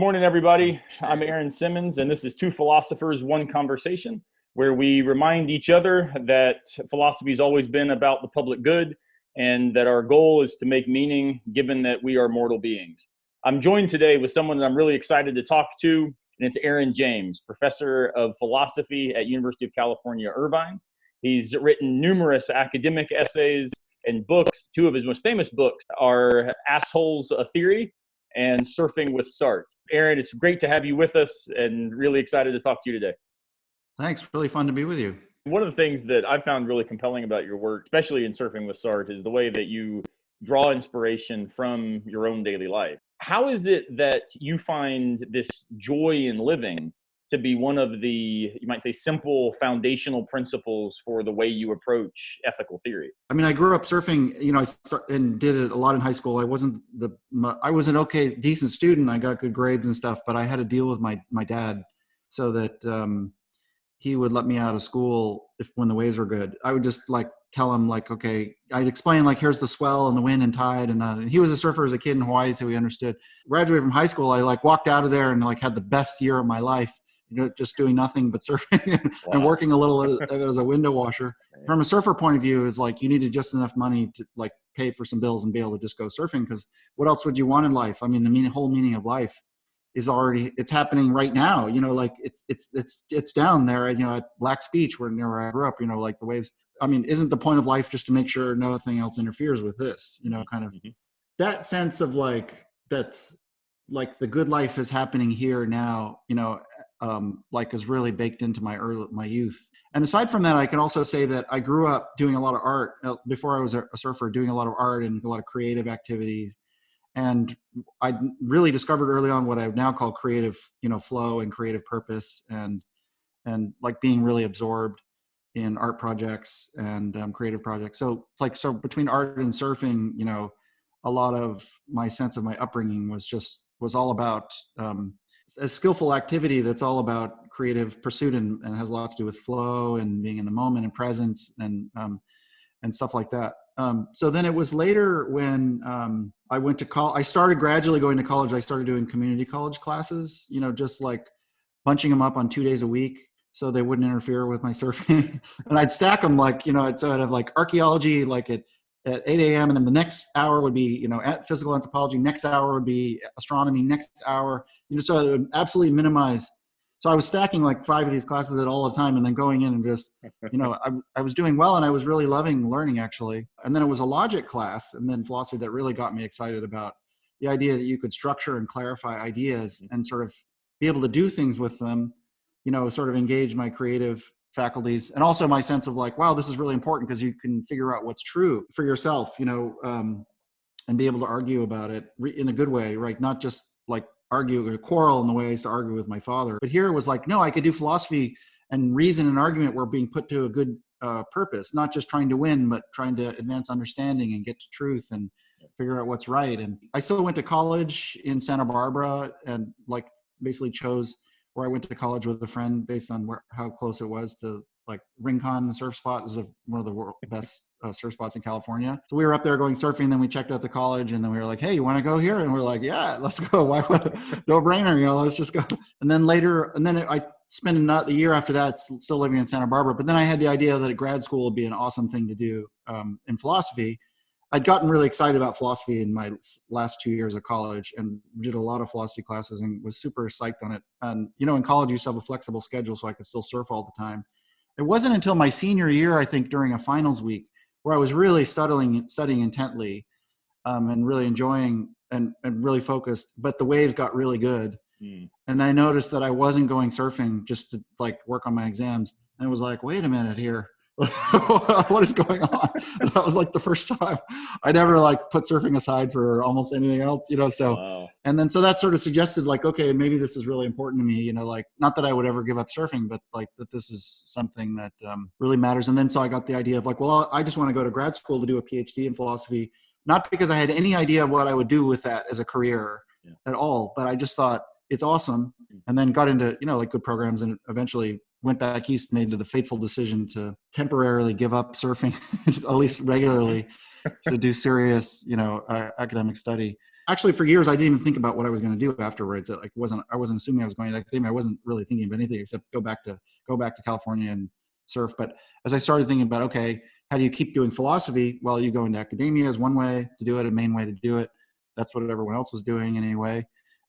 morning, everybody. I'm Aaron Simmons, and this is Two Philosophers, One Conversation, where we remind each other that philosophy has always been about the public good and that our goal is to make meaning given that we are mortal beings. I'm joined today with someone that I'm really excited to talk to, and it's Aaron James, professor of philosophy at University of California, Irvine. He's written numerous academic essays and books. Two of his most famous books are Assholes, a Theory and Surfing with Sartre. Aaron, it's great to have you with us and really excited to talk to you today. Thanks. Really fun to be with you. One of the things that I've found really compelling about your work, especially in Surfing with Sartre, is the way that you draw inspiration from your own daily life. How is it that you find this joy in living to be one of the, you might say, simple foundational principles for the way you approach ethical theory? I mean, I grew up surfing, and did it a lot in high school. I was an okay, decent student. I got good grades and stuff, but I had to deal with my dad so that he would let me out of school when the waves were good. I would just tell him okay, I'd explain here's the swell and the wind and tide and he was a surfer as a kid in Hawaii, so he understood. Graduated from high school, I walked out of there and had the best year of my life. Just doing nothing but surfing and working a little as a window washer. From a surfer point of view, is you needed just enough money to pay for some bills and be able to just go surfing. Because what else would you want in life? I mean, the whole meaning of life is it's happening right now. It's down there, at Black's Beach where I grew up. The waves. I mean, isn't the point of life just to make sure nothing else interferes with this? That sense of that. The good life is happening here now, is really baked into my youth. And aside from that, I can also say that I grew up doing a lot of art before I was a surfer, doing a lot of art and a lot of creative activities. And I really discovered early on what I now call creative, flow and creative purpose and being really absorbed in art projects and creative projects. So between art and surfing, a lot of my sense of my upbringing was all about a skillful activity that's all about creative pursuit and has a lot to do with flow and being in the moment and presence and stuff like that. So then it was later when I went to college. I started gradually going to college. I started doing community college classes, just bunching them up on 2 days a week so they wouldn't interfere with my surfing. And I'd stack them I'd sort of archaeology at 8 a.m. and then the next hour would be, at physical anthropology, next hour would be astronomy, next hour, so it would absolutely minimize. So I was stacking 5 of these classes at all the time and then going in and just, I was doing well and I was really loving learning actually. And then it was a logic class and then philosophy that really got me excited about the idea that you could structure and clarify ideas and sort of be able to do things with them, sort of engage my creative faculties, and also my sense of wow, this is really important because you can figure out what's true for yourself, and be able to argue about it in a good way, right? Not just argue or quarrel in the way I used to argue with my father. But here it was no, I could do philosophy and reason and argument were being put to a good purpose, not just trying to win, but trying to advance understanding and get to truth and figure out what's right. And I still went to college in Santa Barbara and basically chose where I went to college with a friend based on how close it was to Rincon, the surf spot is one of the world's best surf spots in California. So we were up there going surfing, then we checked out the college and then we were hey, you want to go here? And we're yeah, let's go. Why would no brainer, let's just go. And then I spent the year after that still living in Santa Barbara. But then I had the idea that a grad school would be an awesome thing to do in philosophy. I'd gotten really excited about philosophy in my last 2 years of college and did a lot of philosophy classes and was super psyched on it. And, in college, you used to have a flexible schedule so I could still surf all the time. It wasn't until my senior year, I think, during a finals week where I was really studying intently and really enjoying and really focused, but the waves got really good. And I noticed that I wasn't going surfing just to work on my exams. And it was wait a minute here. What is going on? That was the first time I never put surfing aside for almost anything else, so wow. And then so that sort of suggested okay, maybe this is really important to me, not that I would ever give up surfing, but that this is something that really matters. And then so I got the idea of well, I just want to go to grad school to do a PhD in philosophy, not because I had any idea of what I would do with that as a career at all, but I just thought it's awesome. And then got into good programs and eventually went back east, made the fateful decision to temporarily give up surfing, at least regularly, to do serious, academic study. actually for years, I didn't even think about what I was going to do afterwards. I wasn't assuming I was going to academia. I wasn't really thinking of anything except go back to California and surf. But as I started thinking about, okay, how do you keep doing philosophy? Well, you go into academia is one way to do it, a main way to do it. That's what everyone else was doing anyway.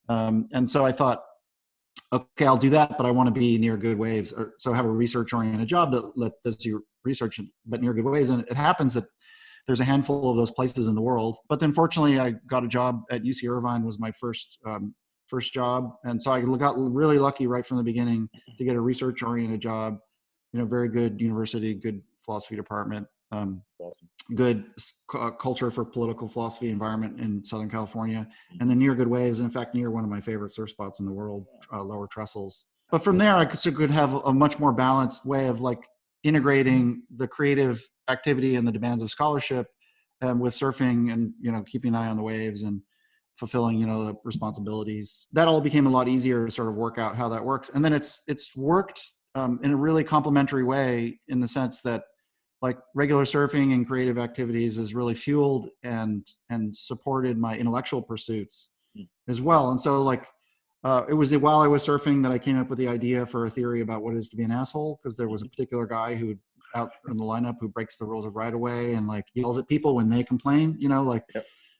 And so I thought, okay, I'll do that, but I want to be near good waves. So have a research-oriented job that does your research, but near good waves. And it happens that there's a handful of those places in the world. But then fortunately, I got a job at UC Irvine, was my first job. And so I got really lucky right from the beginning to get a research-oriented job, very good university, good philosophy department, good culture for political philosophy environment in Southern California, and then near good waves. In fact, near one of my favorite surf spots in the world, Lower Trestles. But from there, I could have a much more balanced way of like integrating the creative activity and the demands of scholarship with surfing and, keeping an eye on the waves and fulfilling, the responsibilities. That all became a lot easier to sort of work out how that works. And then it's worked in a really complementary way in the sense that like regular surfing and creative activities has really fueled and supported my intellectual pursuits as well. And so like, it was while I was surfing that I came up with the idea for a theory about what it is to be an asshole, because there was a particular guy who out in the lineup who breaks the rules of right of way and like yells at people when they complain,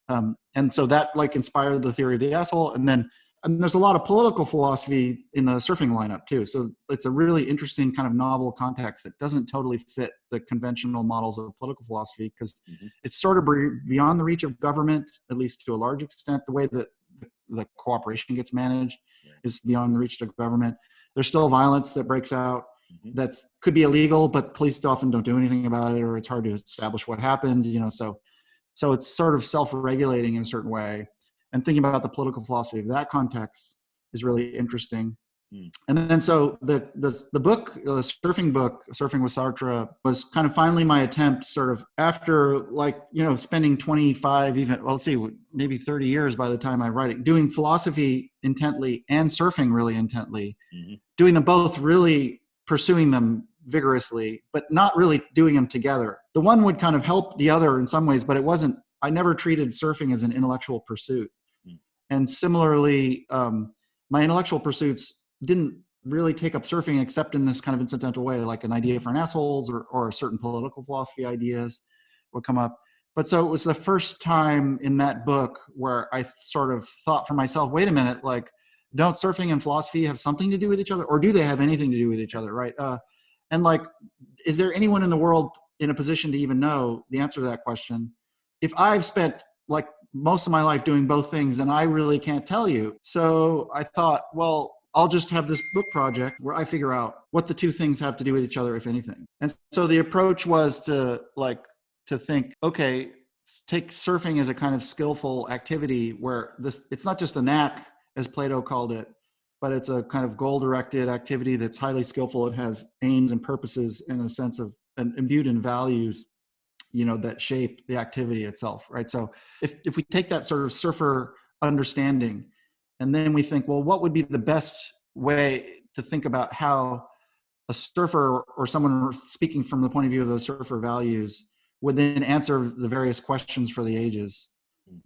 and so that like inspired the theory of the asshole. And there's a lot of political philosophy in the surfing lineup too. So it's a really interesting kind of novel context that doesn't totally fit the conventional models of political philosophy, because it's sort of beyond the reach of government, at least to a large extent. The way that the cooperation gets managed is beyond the reach of government. There's still violence that breaks out that could be illegal, but police often don't do anything about it, or it's hard to establish what happened, so it's sort of self-regulating in a certain way. And thinking about the political philosophy of that context is really interesting. And then so the book, the surfing book, Surfing with Sartre, was kind of finally my attempt sort of after like, spending 25, even, well, let's see, maybe 30 years by the time I write it, doing philosophy intently and surfing really intently, doing them both, really pursuing them vigorously, but not really doing them together. The one would kind of help the other in some ways, but I never treated surfing as an intellectual pursuit. And similarly, my intellectual pursuits didn't really take up surfing except in this kind of incidental way, like an idea for an assholes or certain political philosophy ideas would come up. But so it was the first time in that book where I sort of thought for myself, wait a minute, like, don't surfing and philosophy have something to do with each other, or do they have anything to do with each other, right? And like, is there anyone in the world in a position to even know the answer to that question? If I've spent like most of my life doing both things, then I really can't tell you. So I thought, well, I'll just have this book project where I figure out what the two things have to do with each other, if anything. And so the approach was to think, okay, take surfing as a kind of skillful activity where it's not just a knack, as Plato called it, but it's a kind of goal-directed activity that's highly skillful. It has aims and purposes in a sense of imbued in values, that shape the activity itself, right? So if we take that sort of surfer understanding, and then we think, well, what would be the best way to think about how a surfer or someone speaking from the point of view of those surfer values would then answer the various questions for the ages,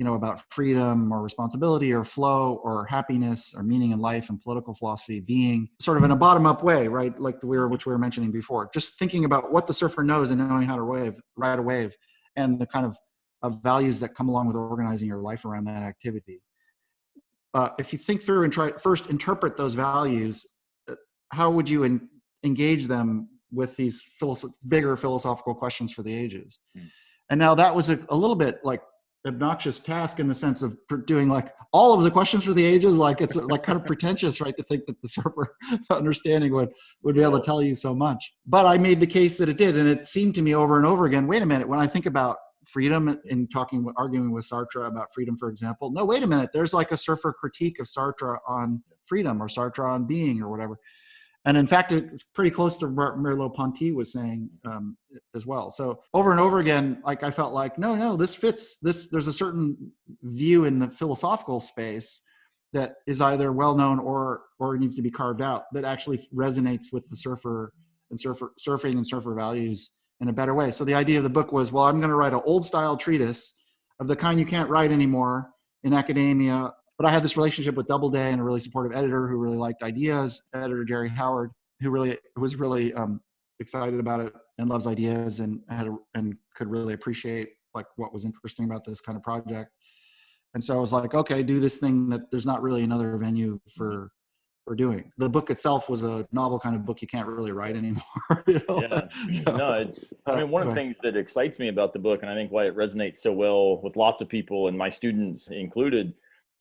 about freedom or responsibility or flow or happiness or meaning in life and political philosophy, being sort of in a bottom-up way, right? Like which we were mentioning before, just thinking about what the surfer knows and knowing how to ride a wave, and the kind of values that come along with organizing your life around that activity. If you think through and try first interpret those values, how would you engage them with these bigger philosophical questions for the ages? And now that was a little bit like obnoxious task in the sense of doing like all of the questions for the ages. Like it's like kind of pretentious, right, to think that the surfer understanding would be able to tell you so much. But I made the case that it did, and it seemed to me over and over again, wait a minute, when I think about freedom in arguing with Sartre about freedom, for example, no, wait a minute, there's like a surfer critique of Sartre on freedom or Sartre on being or whatever. And in fact, it's pretty close to what Merleau-Ponty was saying as well. So over and over again, like I felt like, no, this fits this. There's a certain view in the philosophical space that is either well-known or needs to be carved out that actually resonates with the surfer and surfing and surfer values in a better way. So the idea of the book was, well, I'm going to write an old style treatise of the kind you can't write anymore in academia. But I had this relationship with Doubleday and a really supportive editor who really liked ideas, editor Jerry Howard, who was really excited about it and loves ideas and could really appreciate like what was interesting about this kind of project. And so I was like, okay, do this thing that there's not really another venue for doing. The book itself was a novel kind of book you can't really write anymore. You know? Yeah. So, No, I mean, one of the things that excites me about the book, and I think why it resonates so well with lots of people and my students included,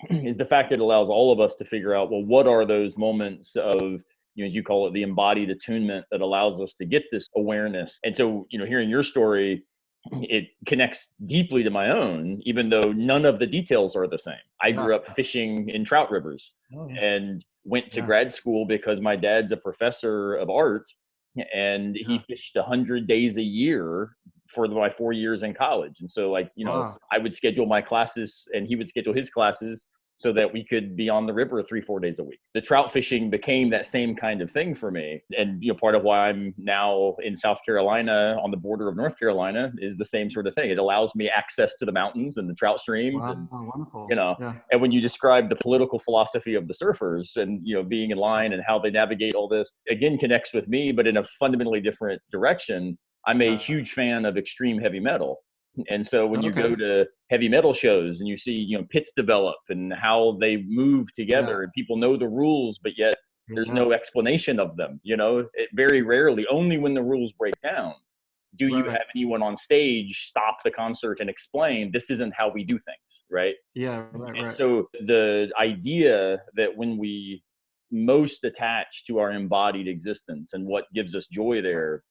is the fact that it allows all of us to figure out, well, what are those moments of, as you call it, the embodied attunement that allows us to get this awareness. And so, hearing your story, it connects deeply to my own, even though none of the details are the same. I grew up fishing in trout rivers and went to grad school because my dad's a professor of art, and he fished 100 days a year for my 4 years in college. And so I would schedule my classes and he would schedule his classes so that we could be on the river 3-4 days a week. The trout fishing became that same kind of thing for me. And, part of why I'm now in South Carolina on the border of North Carolina is the same sort of thing. It allows me access to the mountains and the trout streams. Wow, and, wonderful. And when you describe the political philosophy of the surfers and, being in line and how they navigate all this, again, connects with me, but in a fundamentally different direction. I'm a huge fan of extreme heavy metal. And so when you go to heavy metal shows and you see, pits develop and how they move together and people know the rules, but yet there's no explanation of them, it very rarely, only when the rules break down, do you have anyone on stage stop the concert and explain this isn't how we do things, right? Yeah, right. So the idea that when we most attach to our embodied existence and what gives us joy there,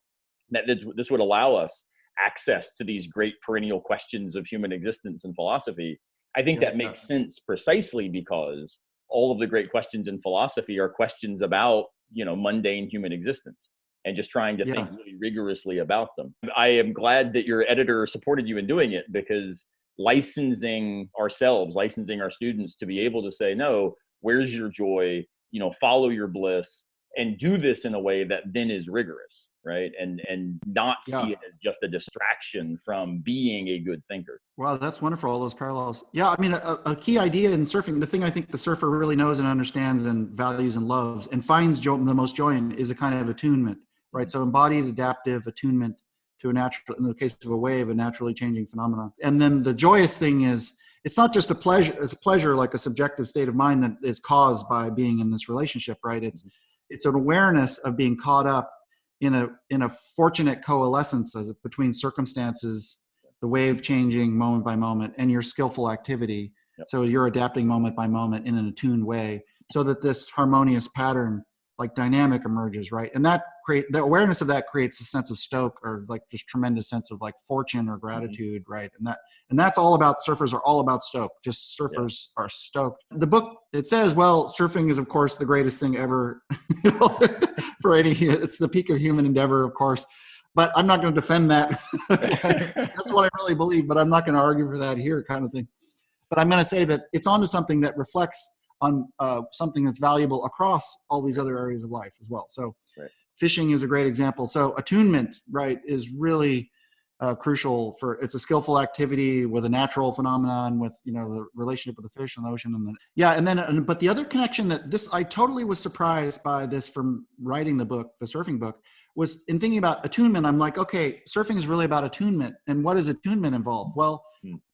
that this would allow us access to these great perennial questions of human existence and philosophy. I think that makes sense precisely because all of the great questions in philosophy are questions about, mundane human existence and just trying to think really rigorously about them. I am glad that your editor supported you in doing it, because licensing our students to be able to say, no, where's your joy, follow your bliss, and do this in a way that then is rigorous. Right. And not see it as just a distraction from being a good thinker. Wow, that's wonderful. All those parallels. Yeah. I mean, a key idea in surfing, the thing I think the surfer really knows and understands and values and loves and finds the most joy in is a kind of attunement, right? So embodied adaptive attunement to a natural, in the case of a wave, a naturally changing phenomenon. And then the joyous thing is, it's not just a pleasure, it's a pleasure, like a subjective state of mind that is caused by being in this relationship, right? It's an awareness of being caught up in a fortunate coalescence between circumstances, the wave changing moment by moment, and your skillful activity. So you're adapting moment by moment in an attuned way, so that this harmonious pattern, like dynamic, emerges, right? And the awareness of that creates a sense of stoke, or like just tremendous sense of like fortune or gratitude, right? And that's all about, surfers are all about stoke. Just surfers are stoked. The book, it says, well, surfing is of course the greatest thing ever. For it's the peak of human endeavor, of course. But I'm not going to defend that. That's what I really believe, but I'm not going to argue for that here, kind of thing. But I'm going to say that it's onto something that reflects on something that's valuable across all these other areas of life as well. So fishing is a great example. So attunement, right, is really crucial for, it's a skillful activity with a natural phenomenon, with, the relationship with the fish and the ocean. But the other connection I totally was surprised by this from writing the book, the surfing book, was in thinking about attunement. I'm like, okay, surfing is really about attunement. And what does attunement involve? Well,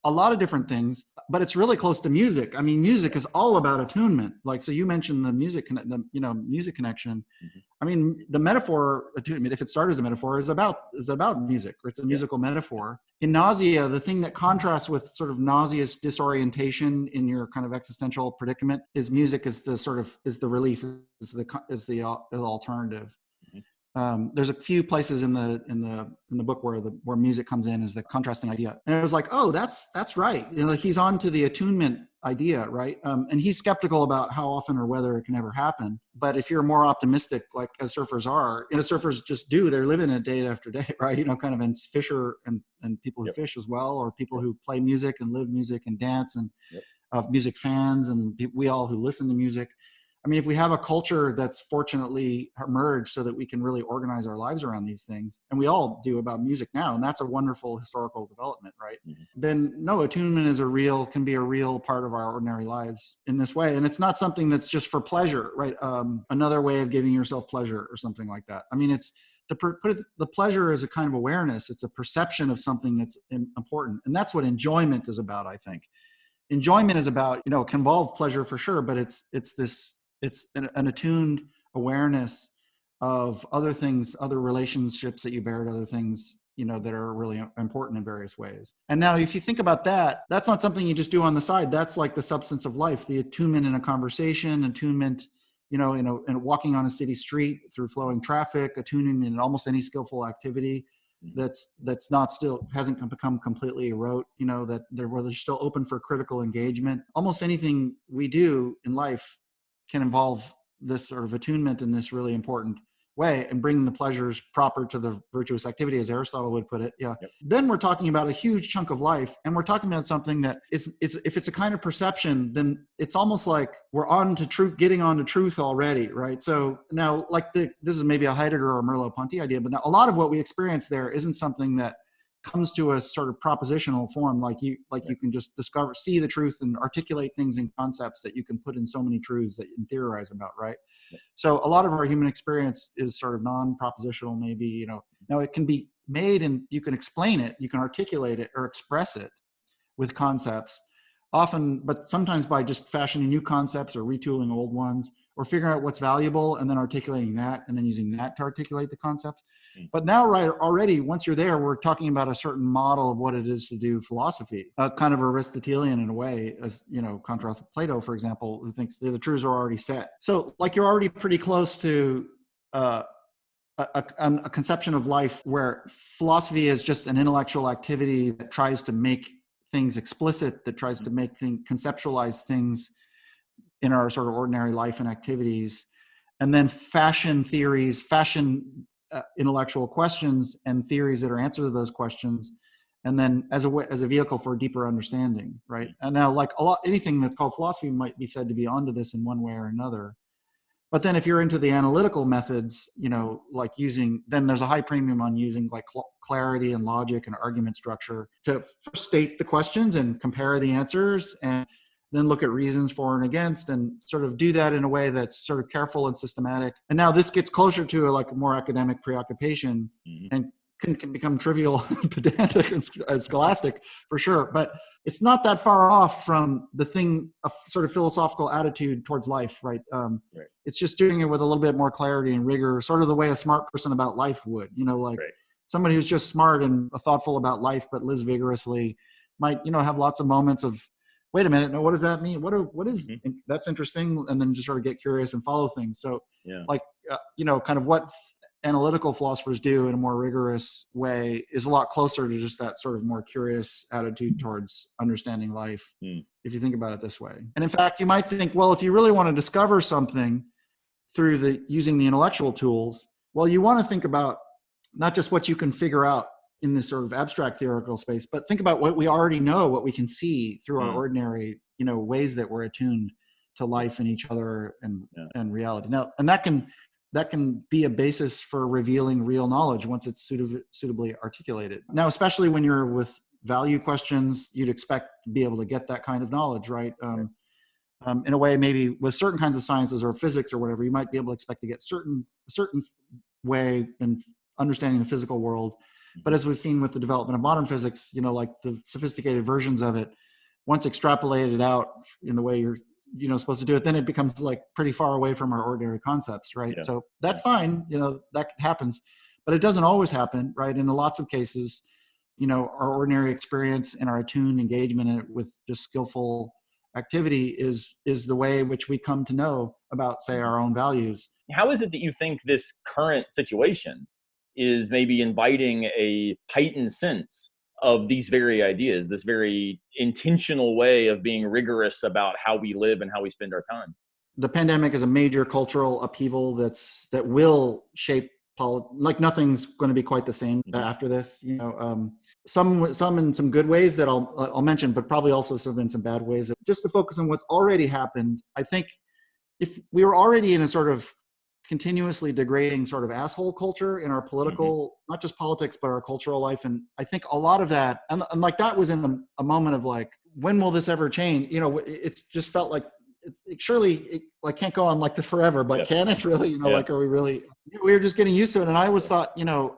a lot of different things, but it's really close to music. I mean, music is all about attunement. Like, so you mentioned the music, music connection. I mean, the metaphor attunement, if it started as a metaphor, is about music, or it's a musical metaphor. In nausea, the thing that contrasts with sort of nauseous disorientation in your kind of existential predicament is music is the relief, is the alternative. There's a few places in the book where music comes in as the contrasting idea, and it was like, oh, that's right. He's on to the attunement idea, right? And he's skeptical about how often or whether it can ever happen. But if you're more optimistic, like as surfers are, surfers just do, they're living it day after day, right? Kind of, and fisher and people who fish as well, or people who play music and live music and dance and music fans, and we all who listen to music. I mean, if we have a culture that's fortunately emerged so that we can really organize our lives around these things, and we all do about music now, and that's a wonderful historical development, right? Then no, attunement can be a real part of our ordinary lives in this way. And it's not something that's just for pleasure, right? Another way of giving yourself pleasure or something like that. I mean, it's the pleasure is a kind of awareness. It's a perception of something that's important. And that's what enjoyment is about, I think. Enjoyment is about, it can involve pleasure for sure, but it's an attuned awareness of other things, other relationships that you bear to other things, that are really important in various ways. And now if you think about that, that's not something you just do on the side. That's like the substance of life, the attunement in a conversation, attunement, in walking on a city street through flowing traffic, attuning in almost any skillful activity that's not still hasn't become completely rote, that they're still open for critical engagement. Almost anything we do in life can involve this sort of attunement in this really important way and bringing the pleasures proper to the virtuous activity, as Aristotle would put it. Yeah. Yep. Then we're talking about a huge chunk of life, and we're talking about something that it's if it's a kind of perception, then it's almost like we're on to truth, getting on to truth already, right? So now, this is maybe a Heidegger or Merleau-Ponty idea, but now a lot of what we experience there isn't something that comes to a sort of propositional form, like you can just see the truth and articulate things in concepts that you can put in so many truths that you can theorize about, right? So a lot of our human experience is sort of non-propositional, maybe, now it can be made and you can explain it, you can articulate it or express it with concepts often, but sometimes by just fashioning new concepts or retooling old ones or figuring out what's valuable and then articulating that and then using that to articulate the concepts. But now, right, already, once you're there, we're talking about a certain model of what it is to do philosophy, kind of Aristotelian in a way, as, contrast to Plato, for example, who thinks the truths are already set. So you're already pretty close to a conception of life where philosophy is just an intellectual activity that tries to make things explicit, that tries to conceptualize things in our sort of ordinary life and activities, and then fashion intellectual questions and theories that are answer to those questions, and then as a vehicle for deeper understanding, right? And now, anything that's called philosophy might be said to be onto this in one way or another. But then if you're into the analytical methods, then there's a high premium on using clarity and logic and argument structure to first state the questions and compare the answers, and then look at reasons for and against, and sort of do that in a way that's sort of careful and systematic. And now this gets closer to a more academic preoccupation, and can become trivial, pedantic, and scholastic for sure. But it's not that far off from a sort of philosophical attitude towards life, right? Right. It's just doing it with a little bit more clarity and rigor, sort of the way a smart person about life would, right. Somebody who's just smart and thoughtful about life, but lives vigorously might, have lots of moments of, wait a minute, no, what does that mean? What is that's interesting, and then just sort of get curious and follow things. So, kind of what analytical philosophers do in a more rigorous way is a lot closer to just that sort of more curious attitude towards understanding life, if you think about it this way. And in fact, you might think, well, if you really want to discover something through using the intellectual tools, well, you want to think about not just what you can figure out in this sort of abstract theoretical space, but think about what we already know, what we can see through our ordinary, ways that we're attuned to life and each other and reality. Now, and that can be a basis for revealing real knowledge once it's suitably articulated. Now, especially when you're with value questions, you'd expect to be able to get that kind of knowledge, right? In a way, maybe with certain kinds of sciences or physics or whatever, you might be able to expect to get a certain way in understanding the physical world. But as we've seen with the development of modern physics, the sophisticated versions of it, once extrapolated out in the way you're supposed to do it, then it becomes pretty far away from our ordinary concepts, right? Yeah. So that's fine, that happens, but it doesn't always happen, right? In lots of cases, our ordinary experience and our attuned engagement in it with just skillful activity is the way in which we come to know about, say, our own values. How is it that you think this current situation is maybe inviting a heightened sense of these very ideas, this very intentional way of being rigorous about how we live and how we spend our time? The pandemic is a major cultural upheaval that will shape nothing's going to be quite the same after this. Some in some good ways that I'll mention, but probably also some in some bad ways. Just to focus on what's already happened, I think if we were already in a sort of continuously degrading sort of asshole culture in our political, not just politics, but our cultural life. And I think a lot of that, and like that was in a moment of like, when will this ever change? You know, it's just felt like surely like can't go on like this forever, but can it really, you know, like, are we really, we were just getting used to it. And I always thought, you know,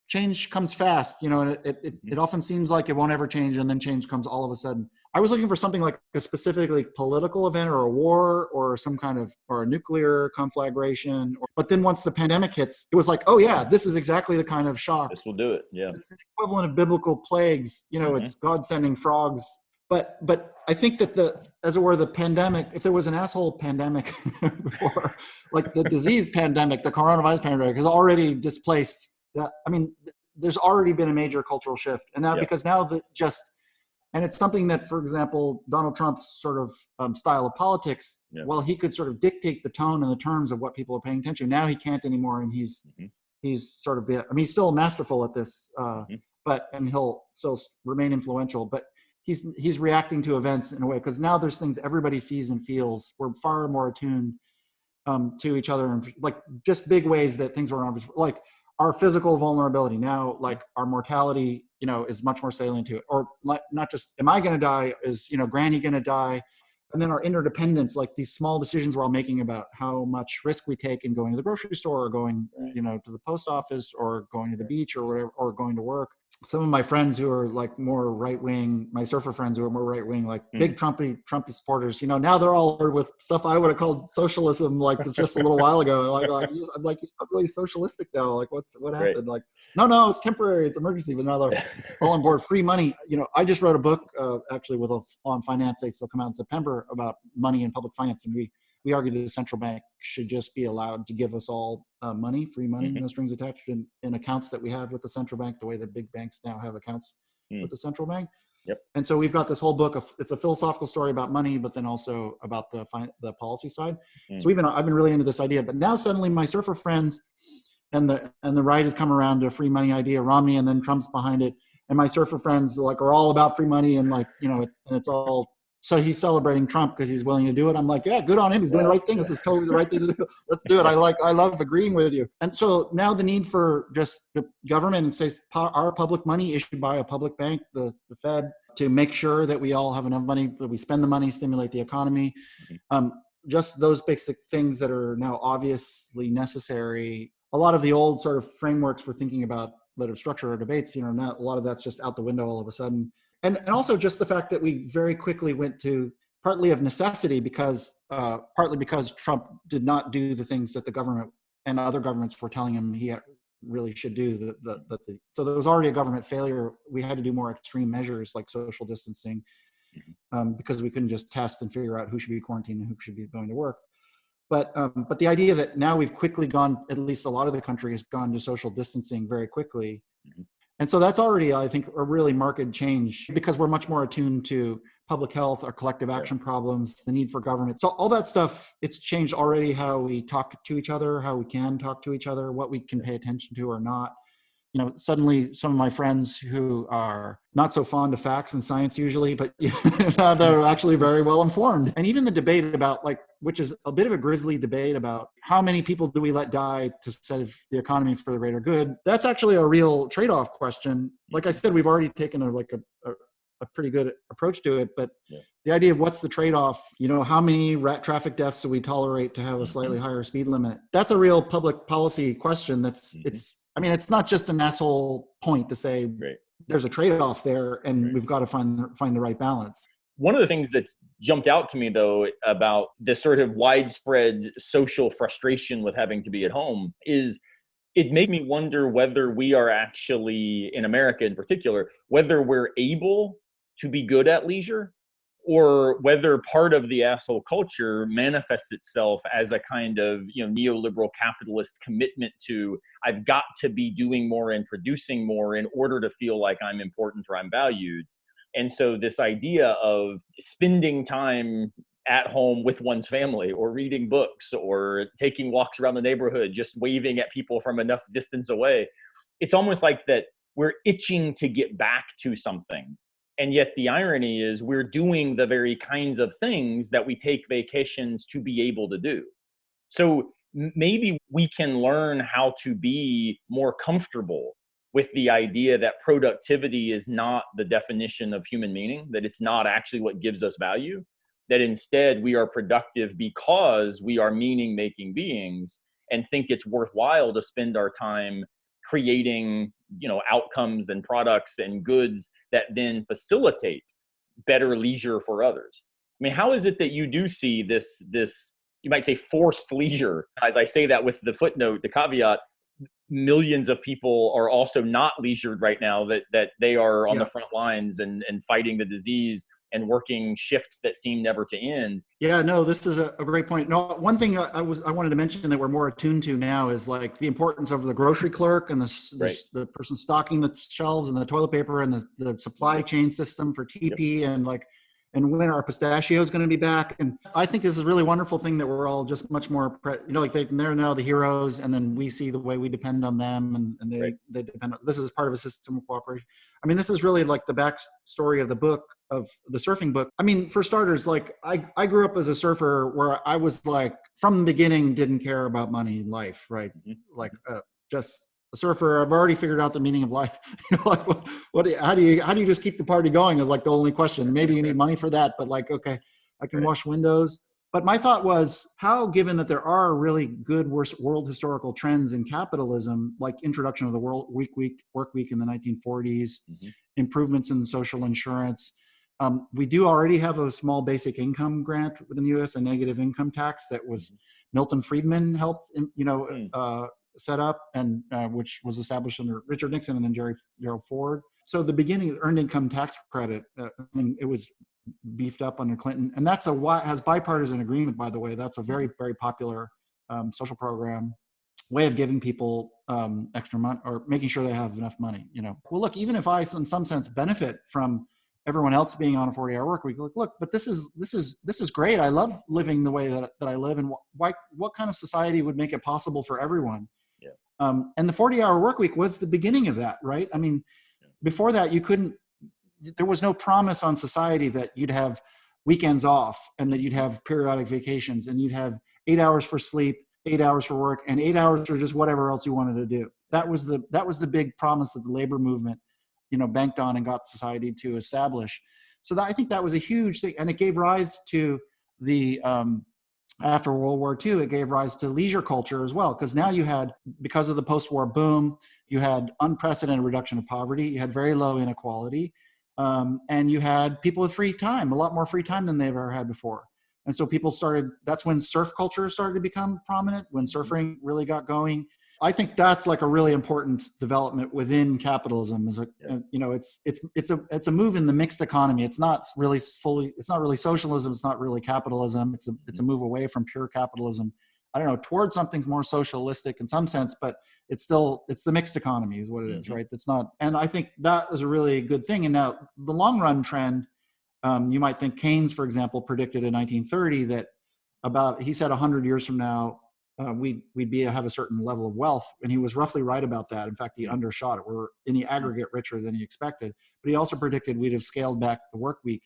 change comes fast, you know, and it often seems like it won't ever change. And then change comes all of a sudden. I was looking for something like a specifically political event or a war or some kind of, or a nuclear conflagration. But then once the pandemic hits, it was like, oh yeah, this is exactly the kind of shock. This will do it. Yeah. It's the equivalent of biblical plagues, you know, it's God sending frogs. But I think that as it were, the pandemic, if there was an asshole pandemic or like the disease pandemic, the coronavirus pandemic has already displaced that. I mean, there's already been a major cultural shift. And now, because now and it's something that, for example, Donald Trump's sort of style of politics, well, he could sort of dictate the tone and the terms of what people are paying attention to. Now he can't anymore. And he's sort of, I mean, he's still masterful at this, and he'll still remain influential, but he's reacting to events in a way, because now there's things everybody sees and feels. We're far more attuned to each other, and like just big ways that things are like our physical vulnerability now, like our mortality, you know, is much more salient to it. Or like, not just, am I going to die? Is, you know, Granny going to die? And then our interdependence, like these small decisions we're all making about how much risk we take in going to the grocery store or going, you know, to the post office or going to the beach or whatever, or going to work. Some of my friends who are like more right-wing, my surfer friends who are more right-wing, like big Trumpy supporters, you know, now they're all with stuff I would have called socialism, like it's just a little while ago. I'm like, he's not really socialistic now. Like what happened? Like, no, it's temporary. It's emergency. But now they're all on board. Free money. You know, I just wrote a book actually on finance. It'll come out in September about money and public finance. And we argue that the central bank should just be allowed to give us all money, free money, no strings attached, in accounts that we have with the central bank, the way that big banks now have accounts with the central bank. And so we've got this whole book it's a philosophical story about money, but then also about the policy side. So I've been really into this idea, but now suddenly my surfer friends and the right has come around to a free money idea, Romney, and then Trump's behind it. And my surfer friends like are all about free money, and like, you know, it's all. So he's celebrating Trump because he's willing to do it. I'm like, yeah, good on him. He's doing the right thing. This is totally the right thing to do. Let's do it. I love agreeing with you. And so now the need for just the government and say our public money issued by a public bank, the Fed, to make sure that we all have enough money, that we spend the money, stimulate the economy. Just those basic things that are now obviously necessary. A lot of the old sort of frameworks for thinking about that have structured our debates, you know, not a lot of that's just out the window all of a sudden. And also just the fact that we very quickly went to, partly of necessity, partly because Trump did not do the things that the government and other governments were telling him he really should do. So there was already a government failure. We had to do more extreme measures like social distancing because we couldn't just test and figure out who should be quarantined and who should be going to work. But the idea that now we've quickly gone, at least a lot of the country has gone to social distancing very quickly. And so that's already, I think, a really marked change because we're much more attuned to public health, our collective action problems, the need for government. So all that stuff, it's changed already how we talk to each other, how we can talk to each other, what we can pay attention to or not. You know, suddenly some of my friends who are not so fond of facts and science usually, but they're actually very well informed. And even the debate about which is a bit of a grisly debate about how many people do we let die to save the economy for the greater good. That's actually a real trade-off question. Like I said, we've already taken a pretty good approach to it, but the idea of what's the trade-off, you know, how many traffic deaths do we tolerate to have a slightly higher speed limit? That's a real public policy question. It's not just an asshole point to say there's a trade-off there and we've got to find the right balance. One of the things that's jumped out to me, though, about this sort of widespread social frustration with having to be at home is it made me wonder whether we are actually, in America in particular, whether we're able to be good at leisure or whether part of the asshole culture manifests itself as a kind of, you know, neoliberal capitalist commitment to I've got to be doing more and producing more in order to feel like I'm important or I'm valued. And so this idea of spending time at home with one's family or reading books or taking walks around the neighborhood, just waving at people from enough distance away, it's almost like that we're itching to get back to something. And yet the irony is we're doing the very kinds of things that we take vacations to be able to do. So maybe we can learn how to be more comfortable with the idea that productivity is not the definition of human meaning, that it's not actually what gives us value, that instead we are productive because we are meaning making beings and think it's worthwhile to spend our time creating, outcomes and products and goods that then facilitate better leisure for others. I mean, how is it that you do see this you might say forced leisure? As I say that with the footnote, the caveat, millions of people are also not leisured right now, that they are on the front lines and fighting the disease and working shifts that seem never to end. Yeah, no, this is a great point. No, one thing I wanted to mention that we're more attuned to now is like the importance of the grocery clerk and the person stocking the shelves and the toilet paper and the supply chain system for TP and when our pistachio is going to be back. And I think this is a really wonderful thing that we're all just much more, they're now the heroes, and then we see the way we depend on them, and they depend on, this is part of a system of cooperation. I mean, this is really like the backstory of the book, of the surfing book. I mean, for starters, like I grew up as a surfer where I was like, from the beginning, didn't care about money in life, right? Mm-hmm. Like just a surfer. I've already figured out the meaning of life. Like how do you just keep the party going is like the only question. Maybe you need money for that, but like, okay, I can wash windows. But my thought was, how, given that there are really good world historical trends in capitalism, like introduction of the workweek in the 1940s, improvements in social insurance. We do already have a small basic income grant within the U.S., a negative income tax that was Milton Friedman helped, set up, and which was established under Richard Nixon and then Gerald Ford. So the beginning of the earned income tax credit, it was beefed up under Clinton, and that's has bipartisan agreement, by the way. That's a very, very popular social program, way of giving people extra money or making sure they have enough money. Well, look, even if I, in some sense, benefit from everyone else being on a 40-hour work week, look, but this is great. I love living the way that I live, and what kind of society would make it possible for everyone? And the 40-hour work week was the beginning of that, right? I mean, before that, there was no promise on society that you'd have weekends off and that you'd have periodic vacations and you'd have 8 hours for sleep, 8 hours for work, and 8 hours for just whatever else you wanted to do. That was the big promise that the labor movement, banked on and got society to establish. So I think that was a huge thing. And it gave rise to the, after World War II, it gave rise to leisure culture as well. Because now you had, because of the post-war boom, you had unprecedented reduction of poverty, you had very low inequality, and you had people with free time, a lot more free time than they've ever had before. And so that's when surf culture started to become prominent, when surfing really got going. I think that's like a really important development within capitalism. It's a move in the mixed economy. It's not really socialism. It's not really capitalism. It's a move away from pure capitalism. I don't know, towards something's more socialistic in some sense, but it's the mixed economy is what it is, right? It's not, and I think that is a really good thing. And now the long run trend, you might think Keynes, for example, predicted in 1930 that he said 100 years from now, we'd have a certain level of wealth, and he was roughly right about that. In fact, he undershot it. We're in the aggregate richer than he expected, but he also predicted we'd have scaled back the work week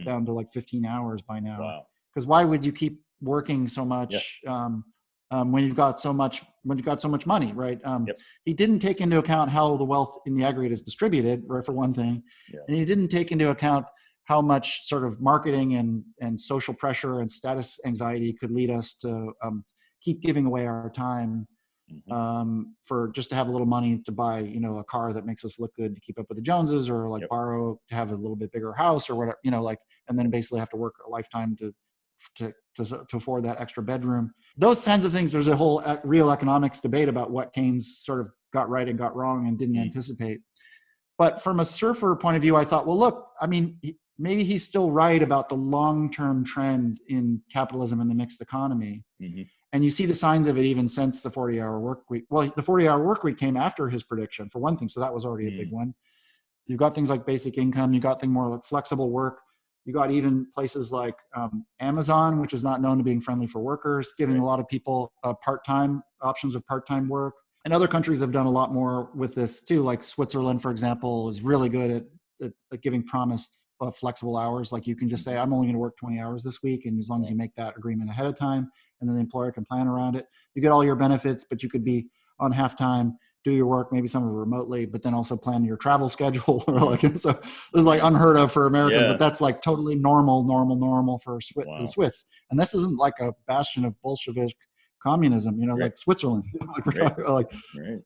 down to like 15 hours by now. Wow. Because why would you keep working so much when you've got so much money, right? He didn't take into account how the wealth in the aggregate is distributed, right, for one thing, and he didn't take into account how much sort of marketing and social pressure and status anxiety could lead us to keep giving away our time for just to have a little money to buy, a car that makes us look good to keep up with the Joneses, or like borrow to have a little bit bigger house or whatever, and then basically have to work a lifetime to afford that extra bedroom. Those kinds of things. There's a whole real economics debate about what Keynes sort of got right and got wrong and didn't anticipate. But from a surfer point of view, I thought, well, look, I mean, maybe he's still right about the long-term trend in capitalism and the mixed economy. And you see the signs of it even since the 40-hour work week. Well, the 40-hour work week came after his prediction, for one thing, so that was already a big one. You've got things like basic income. You got things more like flexible work. You got even places like Amazon, which is not known to being friendly for workers, giving a lot of people part-time options of part-time work. And other countries have done a lot more with this too, like Switzerland, for example, is really good at giving promised flexible hours. Like you can just say, I'm only going to work 20 hours this week. And as long as you make that agreement ahead of time, and then the employer can plan around it, you get all your benefits, but you could be on half time, do your work, maybe some of it remotely, but then also plan your travel schedule. Or like, so this is like unheard of for Americans, but that's like totally normal for the Swiss. And this isn't like a bastion of Bolshevik communism, like Switzerland, like we're talking about, like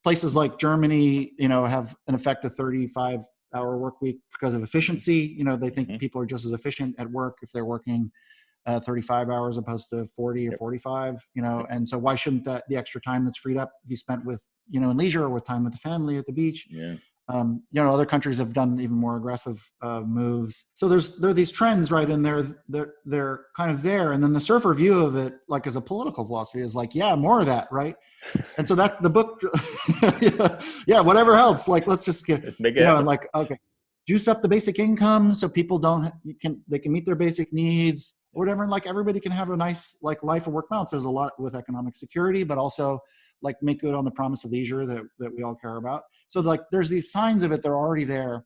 places like Germany, have in effect a 35-hour work week because of efficiency. They think people are just as efficient at work if they're working 35 hours opposed to 40 or 45, and so why shouldn't the extra time that's freed up be spent with, in leisure or with time with the family at the beach? Other countries have done even more aggressive moves. So there are these trends, right? And they're kind of there. And then the surfer view of it, like as a political philosophy, is like, yeah, more of that, right? And so that's the book. Yeah, whatever helps. Like, let's just get, and like, okay, juice up the basic income so people they can meet their basic needs, or whatever. And like everybody can have a nice like life and work balance. There's a lot with economic security, but also like make good on the promise of leisure that we all care about. So like there's these signs of it, they're already there.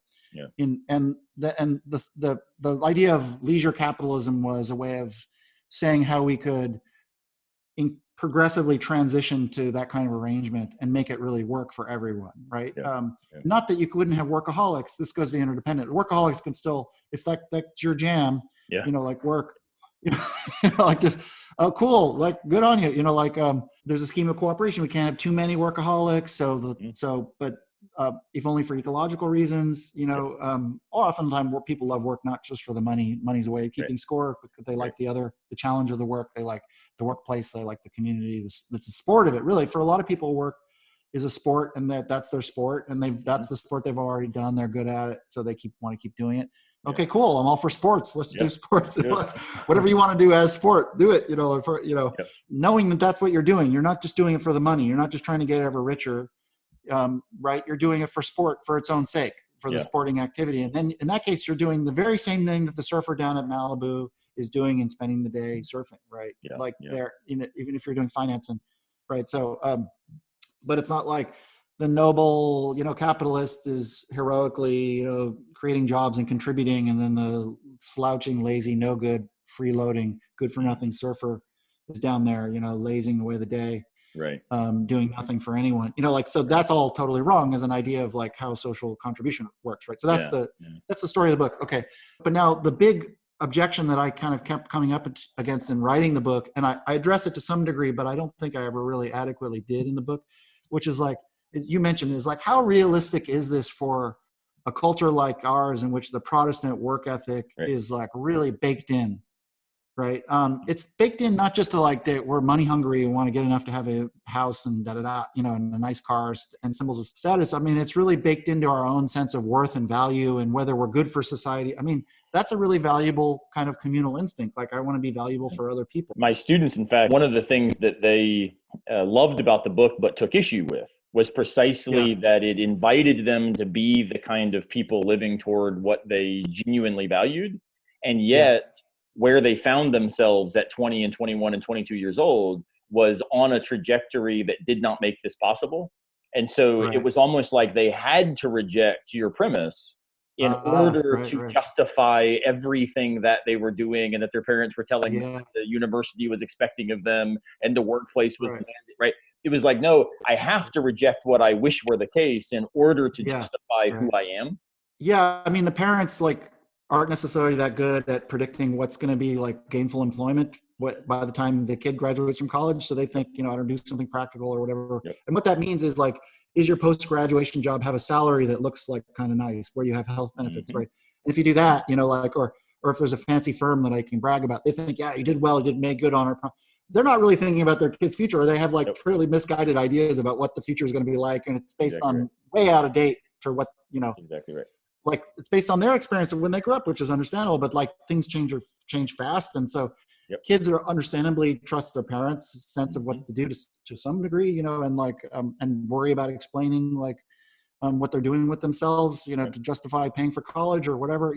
And the idea of leisure capitalism was a way of saying how we could progressively transition to that kind of arrangement and make it really work for everyone, right? Not that you couldn't have workaholics. This goes to the interdependent. Workaholics can still, if that's your jam, like work, like just, oh, cool, like good on you. Like there's a scheme of cooperation. We can't have too many workaholics. But if only for ecological reasons, oftentimes people love work, not just for the money. Money's a way of keeping score, because they like the challenge of the work. They like the workplace. They like the community. That's the sport of it. Really, for a lot of people, work is a sport, and that's their sport, and that's the sport they've already done. They're good at it, so they want to keep doing it. Okay, cool. I'm all for sports. Let's do sports. Whatever you want to do as sport, do it. Knowing that that's what you're doing. You're not just doing it for the money. You're not just trying to get ever richer. Right? You're doing it for sport, for its own sake, for the sporting activity. And then in that case, you're doing the very same thing that the surfer down at Malibu is doing and spending the day surfing, right? They're, even if you're doing financing, right? So, but it's not like the noble, capitalist is heroically, creating jobs and contributing, and then the slouching, lazy, no good, freeloading, good for nothing surfer is down there, lazing away the day. Right. Doing nothing for anyone, so that's all totally wrong as an idea of like how social contribution works, right? So that's the story of the book. Okay. But now the big objection that I kind of kept coming up against in writing the book, and I address it to some degree, but I don't think I ever really adequately did in the book, which is like, you mentioned, is like, how realistic is this for a culture like ours in which the Protestant work ethic is like really baked in? Right. It's baked in not just to like that we're money hungry and want to get enough to have a house and and a nice cars and symbols of status. I mean, it's really baked into our own sense of worth and value and whether we're good for society. I mean, that's a really valuable kind of communal instinct. Like, I want to be valuable for other people. My students, in fact, one of the things that they loved about the book but took issue with was precisely that it invited them to be the kind of people living toward what they genuinely valued. And yet where they found themselves at 20 and 21 and 22 years old was on a trajectory that did not make this possible. And so it was almost like they had to reject your premise in order to justify everything that they were doing and that their parents were telling them that the university was expecting of them and the workplace was demanding, right? It was like, no, I have to reject what I wish were the case in order to justify who I am. Yeah, I mean, the parents aren't necessarily that good at predicting what's going to be like gainful employment by the time the kid graduates from college. So they think, I don't do something practical or whatever. And what that means is like, is your post-graduation job have a salary that looks like kind of nice, where you have health benefits, right? And if you do that, or if there's a fancy firm that I can brag about, they think, you did well, you did make good on our they're not really thinking about their kids' future, or they have like really misguided ideas about what the future is going to be like. And it's based on way out of date for what, Exactly right. Like, it's based on their experience of when they grew up, which is understandable, but like things change fast. And so kids are understandably trust their parents' sense of what to do to some degree, and like, and worry about explaining like what they're doing with themselves, to justify paying for college or whatever,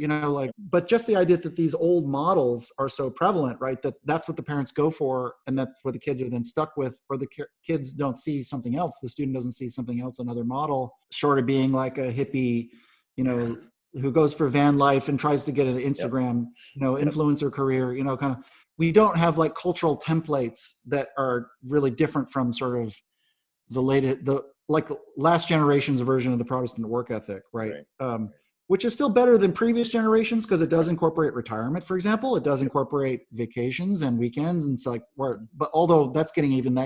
but just the idea that these old models are so prevalent, right? That's what the parents go for. And that's what the kids are then stuck with, or the kids don't see something else. The student doesn't see something else, another model, short of being like a hippie, who goes for van life and tries to get an Instagram, influencer career, kind of, we don't have like cultural templates that are really different from sort of like last generation's version of the Protestant work ethic, right? Which is still better than previous generations because it does incorporate retirement, for example. It does incorporate vacations and weekends, and it's like, but although that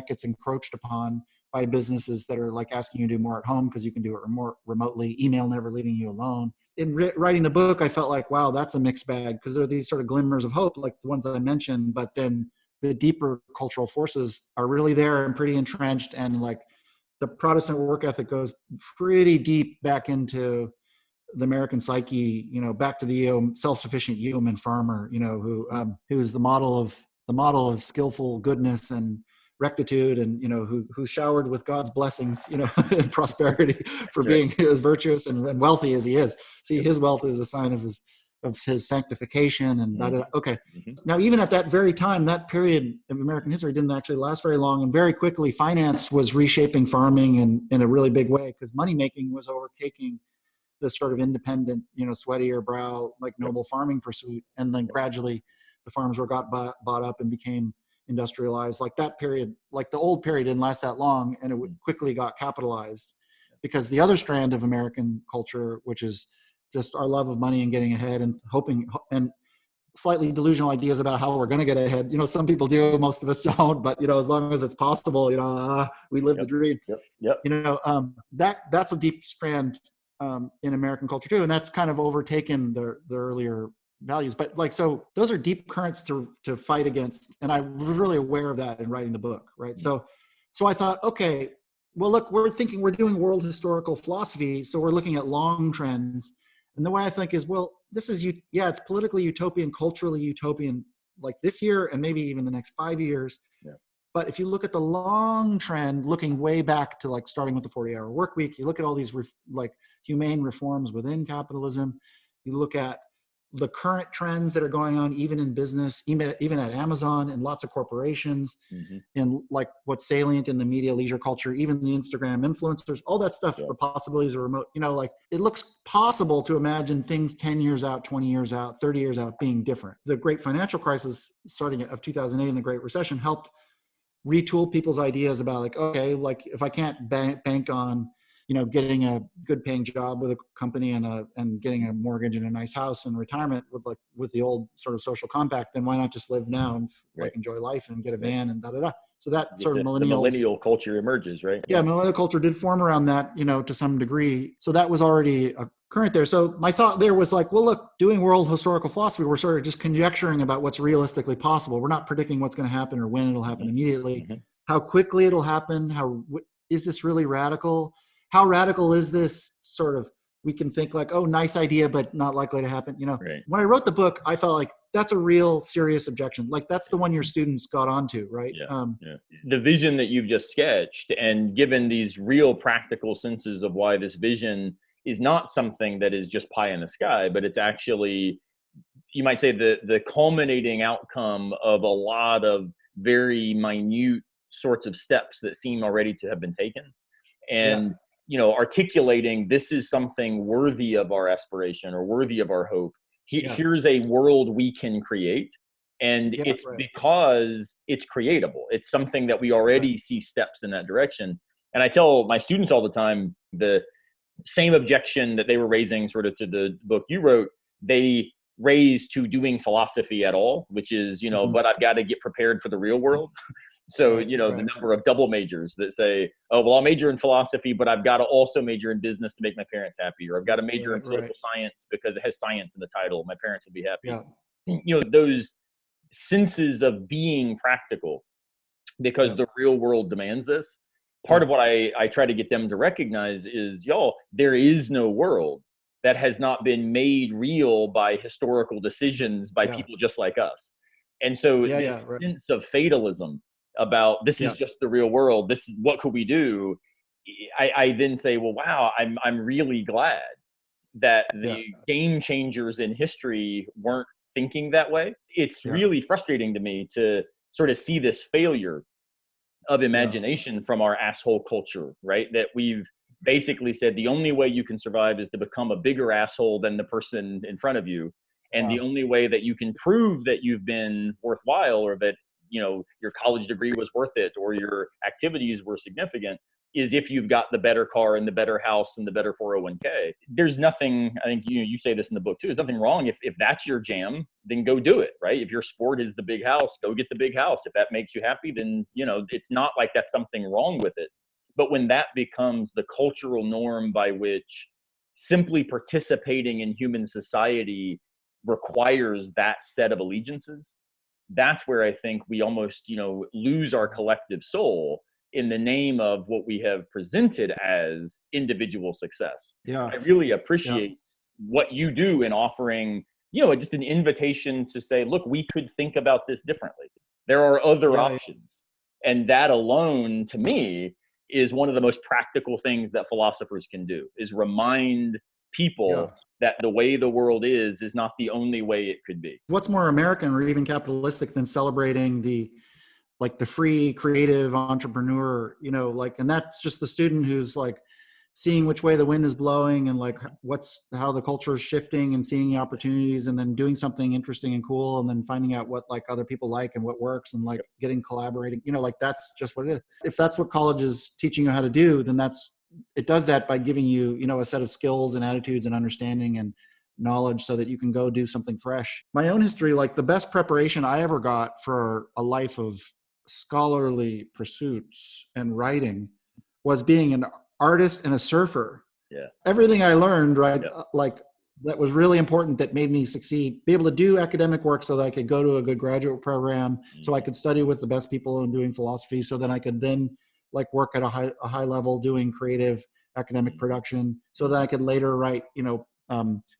gets encroached upon by businesses that are like asking you to do more at home because you can do it remotely, email never leaving you alone. In writing the book, I felt like, wow, that's a mixed bag, because there are these sort of glimmers of hope, like the ones that I mentioned, but then the deeper cultural forces are really there and pretty entrenched, and like the Protestant work ethic goes pretty deep back into the American psyche, back to the self-sufficient yeoman farmer, who's the model of skillful goodness and rectitude, and who showered with God's blessings, and prosperity for being as virtuous and wealthy as he is. See, his wealth is a sign of his sanctification and okay. Now, even at that very time, that period of American history didn't actually last very long, and very quickly finance was reshaping farming in a really big way, because money making was overtaking the sort of independent, sweatier brow, like noble farming pursuit. And then gradually the farms got bought up and became industrialized. Like that period, like the old period didn't last that long, and it quickly got capitalized, because the other strand of American culture, which is just our love of money and getting ahead and hoping and slightly delusional ideas about how we're going to get ahead. Some people do, most of us don't, but as long as it's possible, we live the dream. That's a deep strand in American culture too, and that's kind of overtaken the earlier values. But like, so those are deep currents to fight against, and I was really aware of that in writing the book, right? So I thought, okay, well, look, we're doing world historical philosophy, so we're looking at long trends, and the way I think is, well, this is it's politically utopian, culturally utopian, like this year and maybe even the next 5 years. But if you look at the long trend, looking way back to like starting with the 40-hour work week, you look at all these like humane reforms within capitalism, you look at the current trends that are going on even in business, even at Amazon and lots of corporations, and like what's salient in the media, leisure culture, even the Instagram influencers, all that stuff, the possibilities are remote. Like it looks possible to imagine things 10 years out, 20 years out, 30 years out being different. The great financial crisis starting of 2008 and the Great Recession helped retool people's ideas about like, okay, like if I can't bank on, getting a good paying job with a company and getting a mortgage and a nice house and retirement with the old sort of social compact, then why not just live now and like enjoy life and get a van and da-da-da. So that sort of millennial culture emerges, right? Yeah, millennial culture did form around that, to some degree. So that was already a current there. So my thought there was like, well, look, doing world historical philosophy, we're sort of just conjecturing about what's realistically possible. We're not predicting what's going to happen or when it'll happen immediately, how quickly it'll happen. Is this really radical? How radical is this sort of, we can think like, oh, nice idea, but not likely to happen. When I wrote the book, I felt like that's a real serious objection. Like that's the one your students got onto, right? The vision that you've just sketched, and given these real practical senses of why this vision is not something that is just pie in the sky, but it's actually, you might say, the culminating outcome of a lot of very minute sorts of steps that seem already to have been taken. And articulating this is something worthy of our aspiration or worthy of our hope. Here's a world we can create, and it's because it's creatable. It's something that we already see steps in that direction. And I tell my students all the time, the same objection that they were raising sort of to the book you wrote, they raise to doing philosophy at all, which is, but I've got to get prepared for the real world. So, the number of double majors that say, oh, well, I'll major in philosophy, but I've got to also major in business to make my parents happy, or I've got to major in political science because it has science in the title. My parents will be happy. Those senses of being practical because the real world demands this. Part of what I try to get them to recognize is, there is no world that has not been made real by historical decisions by people just like us. And so this sense of fatalism about this is just the real world, this is what could we do, I then say, well, wow, I'm really glad that the game changers in history weren't thinking that way. It's really frustrating to me to sort of see this failure of imagination from our asshole culture, right? That we've basically said the only way you can survive is to become a bigger asshole than the person in front of you. And the only way that you can prove that you've been worthwhile, or that, you know, your college degree was worth it, or your activities were significant, is if you've got the better car and the better house and the better 401k. There's nothing, I think you say this in the book too, there's nothing wrong. If that's your jam, then go do it, right? If your sport is the big house, go get the big house. If that makes you happy, then, you know, it's not like that's something wrong with it. But when that becomes the cultural norm by which simply participating in human society requires that set of allegiances, that's where I think we almost, you know, lose our collective soul in the name of what we have presented as individual success. Yeah. I really appreciate what you do in offering, you know, just an invitation to say, look, we could think about this differently. There are other options. And that alone, to me, is one of the most practical things that philosophers can do, is remind people that the way the world is not the only way it could be. What's more American or even capitalistic than celebrating the free creative entrepreneur, you know, like, and that's just the student who's like seeing which way the wind is blowing and like how the culture is shifting and seeing the opportunities and then doing something interesting and cool and then finding out what like other people like and what works and like collaborating, you know, like that's just what it is. If that's what college is teaching you how to do, then it does that by giving you, you know, a set of skills and attitudes and understanding and knowledge so that you can go do something fresh. My own history, like the best preparation I ever got for a life of scholarly pursuits and writing was being an artist and a surfer. Yeah. Everything I learned, right, like that was really important, that made me succeed, be able to do academic work so that I could go to a good graduate program, so I could study with the best people in doing philosophy, so then I could then like work at a high level doing creative academic production, so that I could later write, you know,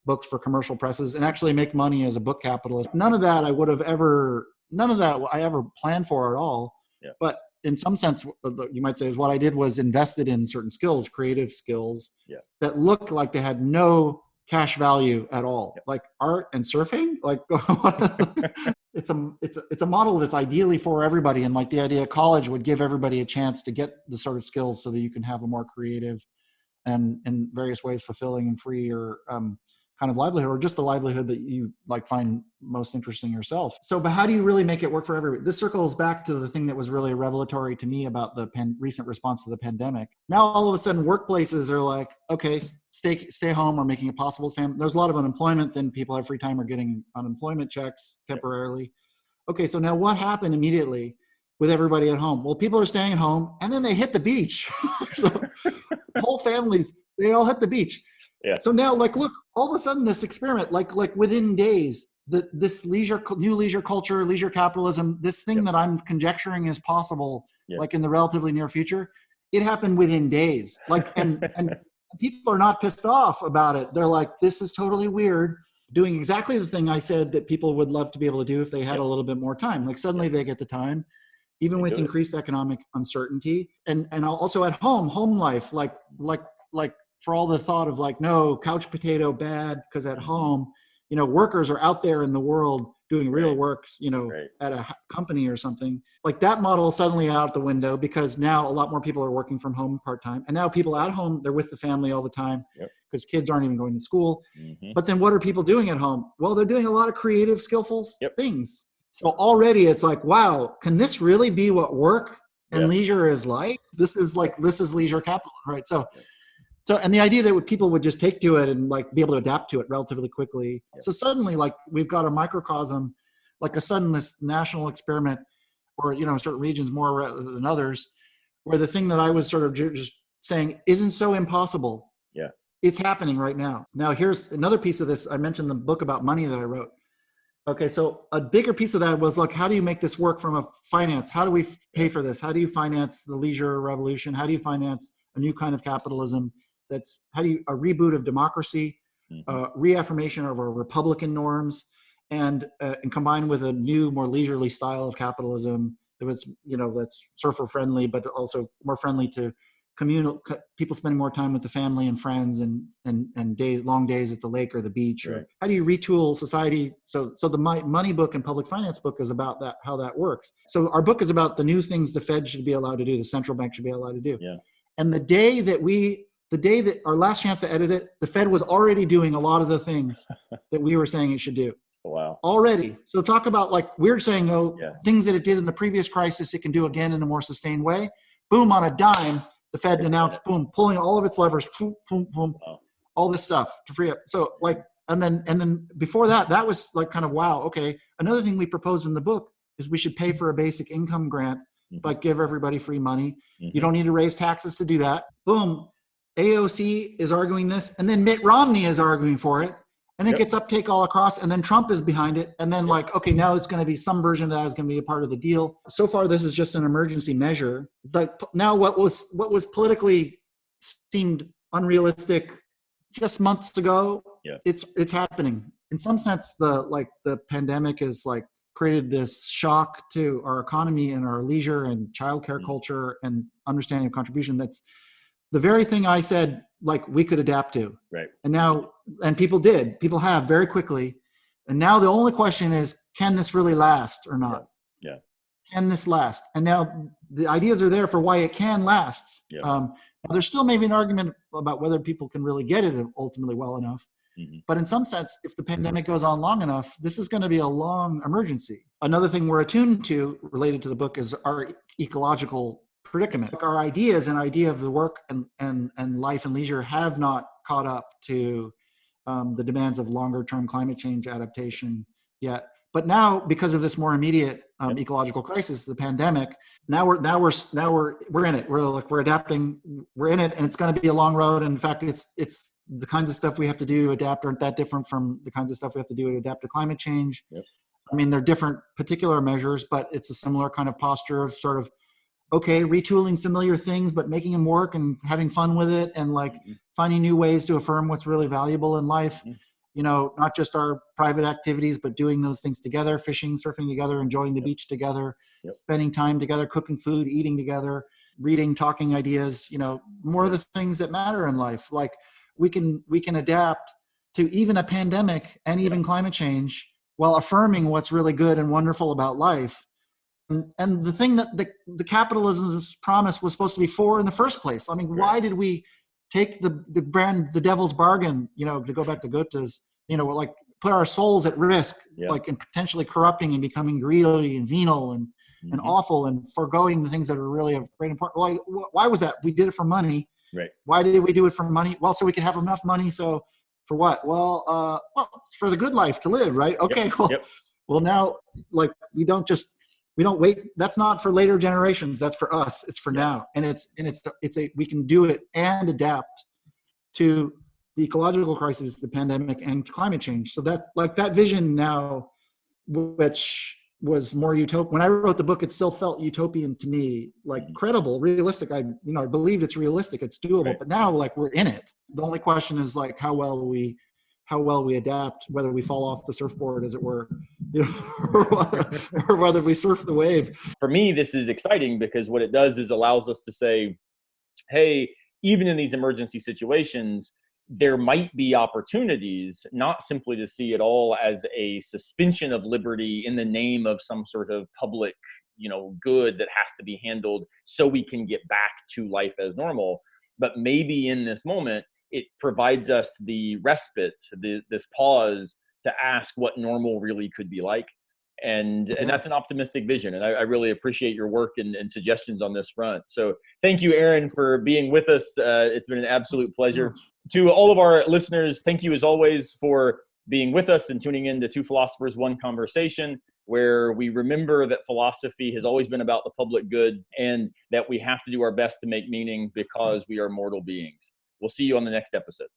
books for commercial presses and actually make money as a book capitalist. None of that I ever planned for at all. Yeah. But in some sense, you might say, is what I did was invested in certain skills, creative skills that looked like they had no cash value at all, like art and surfing. Like it's a model that's ideally for everybody. And like the idea of college would give everybody a chance to get the sort of skills so that you can have a more creative and in various ways fulfilling and free or kind of livelihood, or just the livelihood that you like find most interesting yourself. So, but how do you really make it work for everybody? This circles back to the thing that was really revelatory to me about the recent response to the pandemic. Now, all of a sudden, workplaces are like, okay, stay home, or making it possible to stay home. There's a lot of unemployment, then people have free time or getting unemployment checks temporarily. Okay, so now what happened immediately with everybody at home? Well, people are staying at home, and then they hit the beach. So whole families, they all hit the beach. Yeah. So now, like, look, all of a sudden, this experiment, like within days, this new leisure culture, leisure capitalism, this thing that I'm conjecturing is possible, like in the relatively near future, it happened within days. Like, and people are not pissed off about it. They're like, this is totally weird. Doing exactly the thing I said that people would love to be able to do if they had a little bit more time. Like suddenly they get the time, even with increased economic uncertainty, and also at home life, like for all the thought of like, no, couch potato bad, because at home, you know, workers are out there in the world doing real work, you know, at a company or something. Like that model is suddenly out the window, because now a lot more people are working from home part-time. And now people at home, they're with the family all the time because kids aren't even going to school. But then what are people doing at home? Well, they're doing a lot of creative, skillful things. So already it's like, wow, can this really be what work and leisure is like? This is leisure capital, right? So, and the idea that people would just take to it and like be able to adapt to it relatively quickly. So suddenly, like we've got a microcosm, like a sudden this national experiment, or, you know, certain regions more than others, where the thing that I was sort of just saying isn't so impossible. Yeah. It's happening right now. Now, here's another piece of this. I mentioned the book about money that I wrote. Okay, so a bigger piece of that was, look, how do you make this work from a finance? How do we pay for this? How do you finance the leisure revolution? How do you finance a new kind of capitalism? A reboot of democracy, reaffirmation of our Republican norms, and combined with a new, more leisurely style of capitalism that's, you know, that's surfer friendly, but also more friendly to communal people, spending more time with the family and friends, and long days at the lake or the beach. Or how do you retool society? So the money book and public finance book is about that, how that works. So our book is about the new things the Fed should be allowed to do, the central bank should be allowed to do. Yeah. And the day that we the day that our last chance to edit it, the Fed was already doing a lot of the things that we were saying it should do. Wow. Already. So talk about like we're saying, Yeah. things that it did in the previous crisis, it can do again in a more sustained way. Boom, on a dime, the Fed announced, boom, pulling all of its levers, boom, boom, boom, Wow. all this stuff to free up. So like, and then before that, that was like kind of, wow, okay. Another thing we propose in the book is we should pay for a basic income grant, like give everybody free money. You don't need to raise taxes to do that. Boom. AOC is arguing this, and then Mitt Romney is arguing for it, and it gets uptake all across, and then Trump is behind it, and then like, okay, now it's going to be some version of that is going to be a part of the deal. So far, this is just an emergency measure, but now what was politically seemed unrealistic just months ago, it's happening. In some sense, the pandemic has like created this shock to our economy and our leisure and childcare culture and understanding of contribution. That's the very thing I said, like we could adapt to. Right. And now, and people have very quickly. And now the only question is, can this really last or not? Yeah. Can this last? And now the ideas are there for why it can last. Yeah. Now there's still maybe an argument about whether people can really get it ultimately well enough. But in some sense, if the pandemic goes on long enough, this is going to be a long emergency. Another thing we're attuned to related to the book is our ecological predicament. Our ideas and idea of the work and life and leisure have not caught up to the demands of longer term climate change adaptation yet. But now, because of this more immediate ecological crisis, the pandemic, now we're in it. We're adapting. We're in it, and it's going to be a long road. And in fact, it's the kinds of stuff we have to do to adapt aren't that different from the kinds of stuff we have to do to adapt to climate change. I mean, they're different particular measures, but it's a similar kind of posture of sort of, okay, retooling familiar things, but making them work and having fun with it, and like finding new ways to affirm what's really valuable in life. You know, not just our private activities, but doing those things together, fishing, surfing together, enjoying the beach together, spending time together, cooking food, eating together, reading, talking ideas, you know, more of the things that matter in life. Like we can adapt to even a pandemic and even climate change while affirming what's really good and wonderful about life. And the thing that the capitalism's promise was supposed to be for in the first place. I mean, why did we take the devil's bargain, you know, to go back to Goethe's, you know, like put our souls at risk, like in potentially corrupting and becoming greedy and venal and awful and foregoing the things that are really of great importance. Why was that? We did it for money. Right. Why did we do it for money? Well, so we could have enough money. So for what? Well, for the good life to live, right? Okay. Well, now, like we don't wait. That's not for later generations. That's for us. It's for now. And we can do it and adapt to the ecological crisis, the pandemic, and climate change. So that vision now, which was more utopian. When I wrote the book, it still felt utopian to me, like credible, realistic. I believed it's realistic, it's doable. But now, like we're in it. The only question is like how well we adapt, whether we fall off the surfboard, as it were, you know, or whether we surf the wave. For me, this is exciting because what it does is allows us to say, hey, even in these emergency situations, there might be opportunities, not simply to see it all as a suspension of liberty in the name of some sort of public, you know, good that has to be handled so we can get back to life as normal. But maybe in this moment, it provides us the respite, this pause to ask what normal really could be like. And that's an optimistic vision. And I really appreciate your work and suggestions on this front. So thank you, Aaron, for being with us. It's been an absolute pleasure. To all of our listeners, thank you as always for being with us and tuning in to Two Philosophers, One Conversation, where we remember that philosophy has always been about the public good and that we have to do our best to make meaning because we are mortal beings. We'll see you on the next episode.